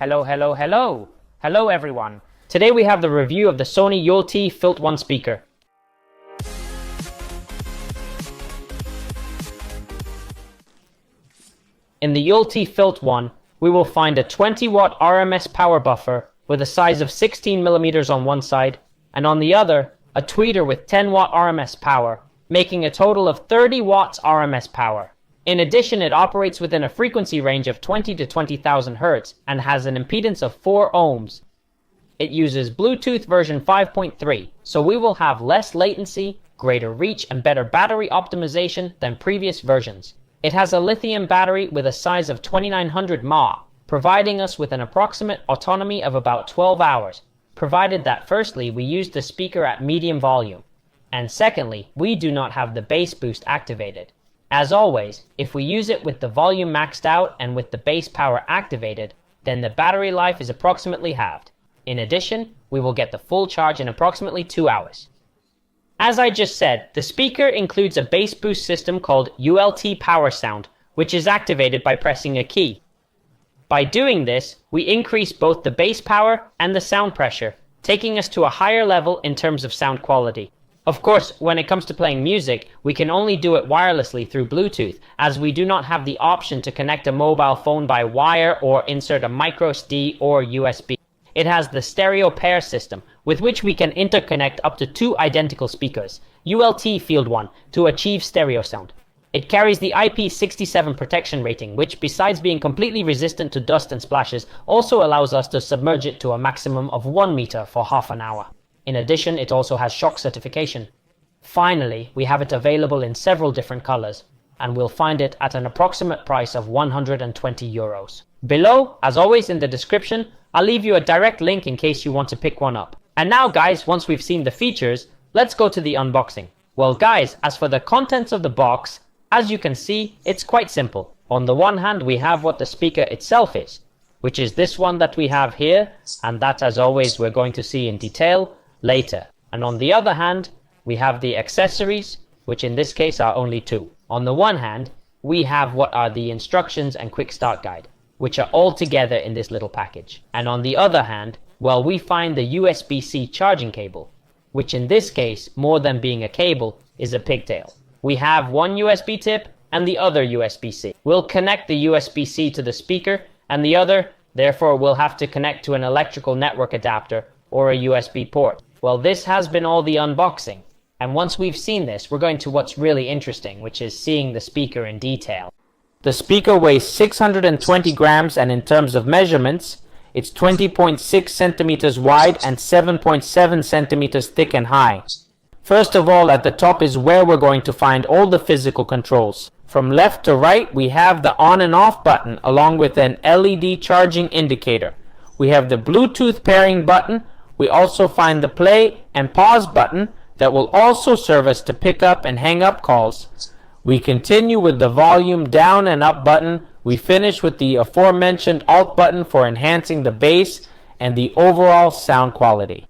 Hello everyone. Today we have the review of the Sony ULT FILT1 speaker. In the ULT FILT1, we will find a 20-watt RMS power buffer with a size of 16mm on one side, and on the other, a tweeter with 10-watt RMS power, making a total of 30 watts RMS power. In addition, it operates within a frequency range of 20 to 20,000 Hz and has an impedance of 4 ohms. It uses Bluetooth version 5.3, so we will have less latency, greater reach, and better battery optimization than previous versions. It has a lithium battery with a size of 2900 mAh, providing us with an approximate autonomy of about 12 hours, provided that firstly we use the speaker at medium volume, and secondly we do not have the bass boost activated. As always, if we use it with the volume maxed out and with the bass power activated, then the battery life is approximately halved. In addition, we will get the full charge in approximately 2 hours. As I just said, the speaker includes a bass boost system called ULT Power Sound, which is activated by pressing a key. By doing this, we increase both the bass power and the sound pressure, taking us to a higher level in terms of sound quality. Of course, when it comes to playing music, we can only do it wirelessly through Bluetooth, as we do not have the option to connect a mobile phone by wire or insert a microSD or USB. It has the stereo pair system, with which we can interconnect up to 2 identical speakers, ULT Field 1, to achieve stereo sound. It carries the IP67 protection rating, which besides being completely resistant to dust and splashes, also allows us to submerge it to a maximum of 1 meter for half an hour. In addition, it also has shock certification. Finally, we have it available in several different colors, and we'll find it at an approximate price of €120. Below, as always in the description, I'll leave you a direct link in case you want to pick one up. And now guys, once we've seen the features, let's go to the unboxing. Well guys, as for the contents of the box, as you can see, it's quite simple. On the one hand, we have what the speaker itself is, which is this one that we have here, and that as always we're going to see in detail later. And on the other hand, we have the accessories, which in this case are only 2. On the one hand, we have what are the instructions and quick start guide, which are all together in this little package. And on the other hand, well, we find the USB-C charging cable, which in this case, more than being a cable, is a pigtail. We have one USB tip and the other USB-C. We'll connect the USB-C to the speaker, and the other, therefore, will have to connect to an electrical network adapter or a USB port. Well, this has been all the unboxing. And once we've seen this, we're going to what's really interesting, which is seeing the speaker in detail. The speaker weighs 620 grams, and in terms of measurements, it's 20.6 centimeters wide and 7.7 centimeters thick and high. First of all, at the top is where we're going to find all the physical controls. From left to right, we have the on and off button along with an LED charging indicator. We have the Bluetooth pairing button. We also find the play and pause button that will also serve us to pick up and hang up calls. We continue with the volume down and up button. We finish with the aforementioned Alt button for enhancing the bass and the overall sound quality.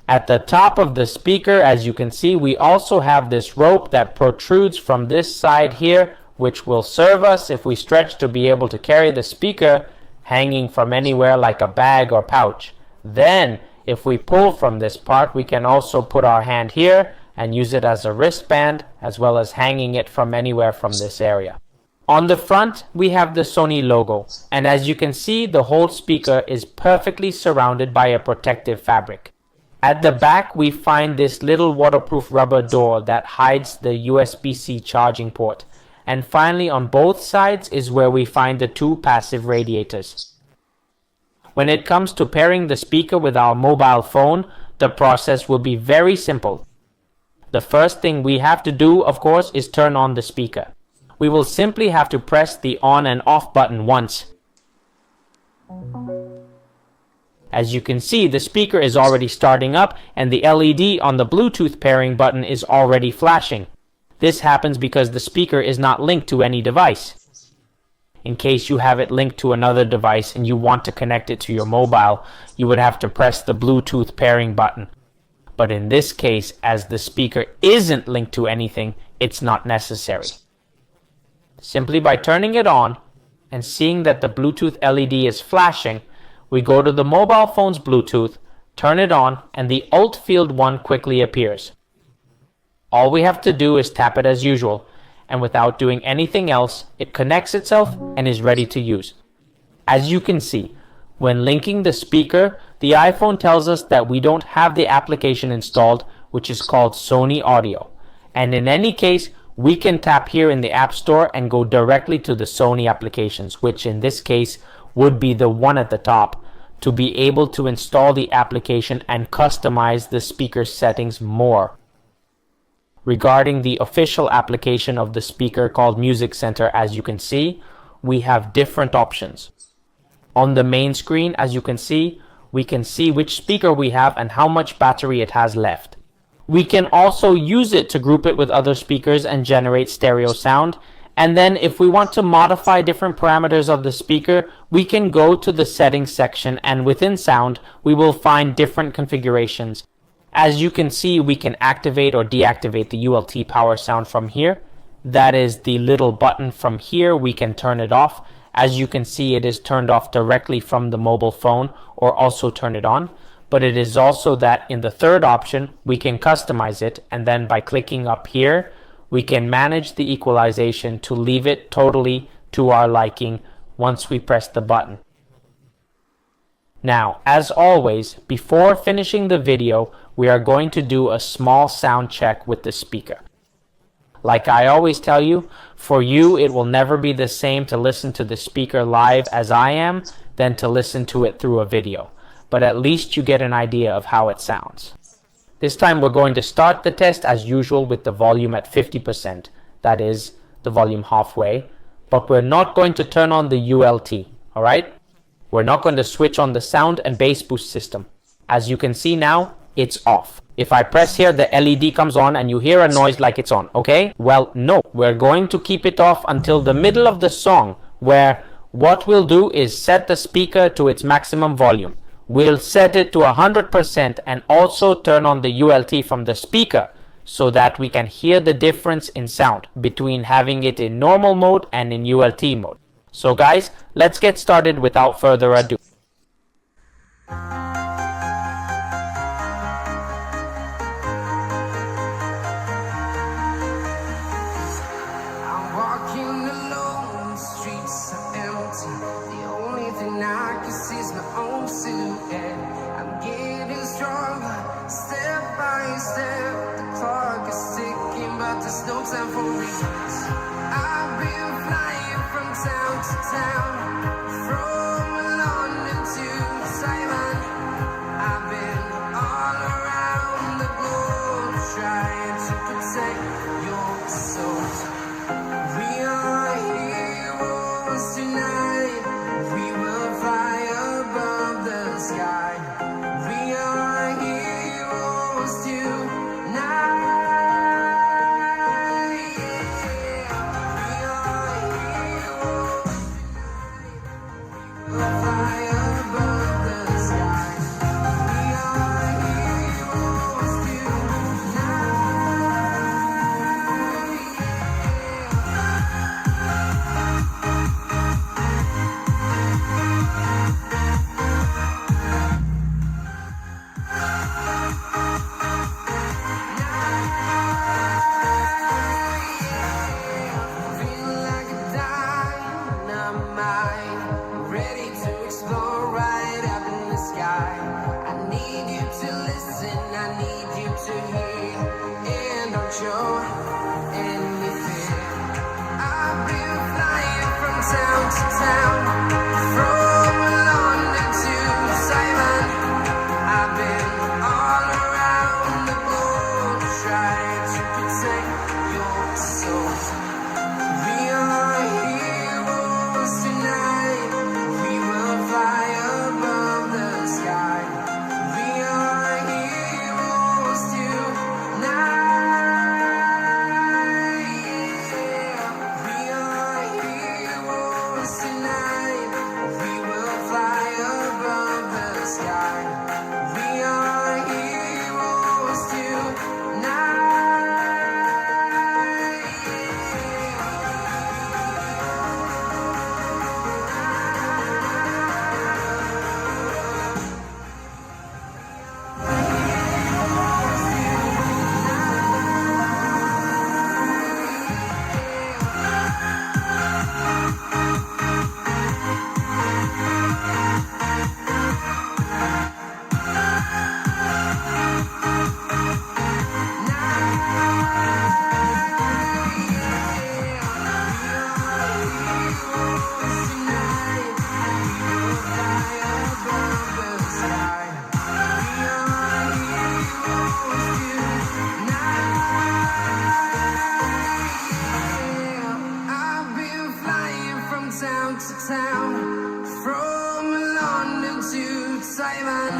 At the top of the speaker, as you can see, we also have this rope that protrudes from this side here, which will serve us if we stretch to be able to carry the speaker hanging from anywhere like a bag or pouch. Then, if we pull from this part, we can also put our hand here and use it as a wristband, as well as hanging it from anywhere from this area. On the front, we have the Sony logo, and as you can see, the whole speaker is perfectly surrounded by a protective fabric. At the back, we find this little waterproof rubber door that hides the USB-C charging port. And finally, on both sides is where we find the 2 passive radiators. When it comes to pairing the speaker with our mobile phone, the process will be very simple. The first thing we have to do, of course, is turn on the speaker. We will simply have to press the on and off button once. As you can see, the speaker is already starting up and the LED on the Bluetooth pairing button is already flashing. This happens because the speaker is not linked to any device. In case you have it linked to another device and you want to connect it to your mobile, you would have to press the Bluetooth pairing button. But in this case, as the speaker isn't linked to anything, it's not necessary. Simply by turning it on and seeing that the Bluetooth LED is flashing, We go to the mobile phone's Bluetooth, turn it on, and the ULT field 1 quickly appears. All we have to do is tap it as usual, and without doing anything else, it connects itself and is ready to use. As you can see, when linking the speaker, the iPhone tells us that we don't have the application installed, which is called Sony Audio. And in any case, we can tap here in the App Store and go directly to the Sony applications, which in this case would be the one at the top, to be able to install the application and customize the speaker settings more. Regarding the official application of the speaker called Music Center, as you can see, we have different options. On the main screen, as you can see, we can see which speaker we have and how much battery it has left. We can also use it to group it with other speakers and generate stereo sound. And then if we want to modify different parameters of the speaker, we can go to the settings section, and within sound, we will find different configurations. As you can see, we can activate or deactivate the ULT power sound from here. That is the little button from here. We can turn it off. As you can see, it is turned off directly from the mobile phone, or also turn it on. But it is also that in the third option, we can customize it, and then by clicking up here, we can manage the equalization to leave it totally to our liking once we press the button. Now, as always, before finishing the video, we are going to do a small sound check with the speaker. Like I always tell you, for you it will never be the same to listen to the speaker live as I am than to listen to it through a video. But at least you get an idea of how it sounds. This time we're going to start the test as usual with the volume at 50%, that is, the volume halfway, but we're not going to turn on the ULT, alright? We're not going to switch on the sound and bass boost system. As you can see now, it's off. If I press here, the LED comes on and you hear a noise like it's on, okay? Well, no, we're going to keep it off until the middle of the song, where what we'll do is set the speaker to its maximum volume. We'll set it to 100% and also turn on the ULT from the speaker so that we can hear the difference in sound between having it in normal mode and in ULT mode. So guys, let's get started without further ado. There's no time for reasons. I've been flying from town to town, from London to Taiwan. I've been all around the globe trying to protect your soul. We are heroes tonight. We will fly above the sky. We are heroes tonight. Town to town, from London to Taiwan. I've been all around the globe trying to protect your soul. We are heroes tonight. We will fly above the sky. We are heroes tonight. We are heroes tonight. We Simon.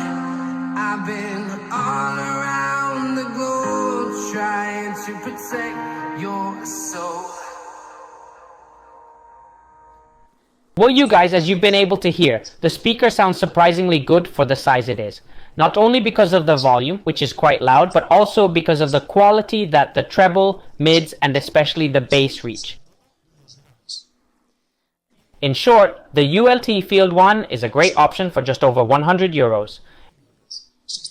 I've been all around the globe trying to protect your soul. Well, you guys, as you've been able to hear, the speaker sounds surprisingly good for the size it is. Not only because of the volume, which is quite loud, but also because of the quality that the treble, mids, and especially the bass reach. In short, the ULT Field 1 is a great option for just over €100.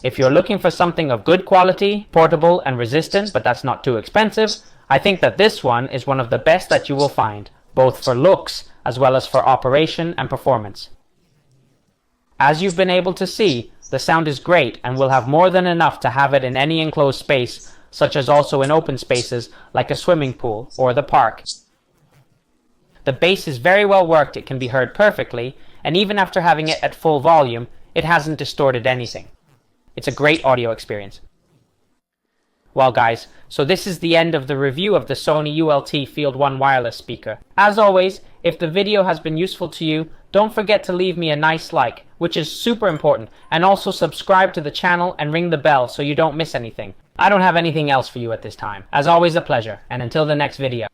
If you're looking for something of good quality, portable, and resistant, but that's not too expensive, I think that this one is one of the best that you will find, both for looks as well as for operation and performance. As you've been able to see, the sound is great and will have more than enough to have it in any enclosed space, such as also in open spaces like a swimming pool or the park. The bass is very well worked, it can be heard perfectly, and even after having it at full volume, it hasn't distorted anything. It's a great audio experience. Well guys, so this is the end of the review of the Sony ULT Field 1 wireless speaker. As always, if the video has been useful to you, don't forget to leave me a nice like, which is super important, and also subscribe to the channel and ring the bell so you don't miss anything. I don't have anything else for you at this time. As always, a pleasure, and until the next video.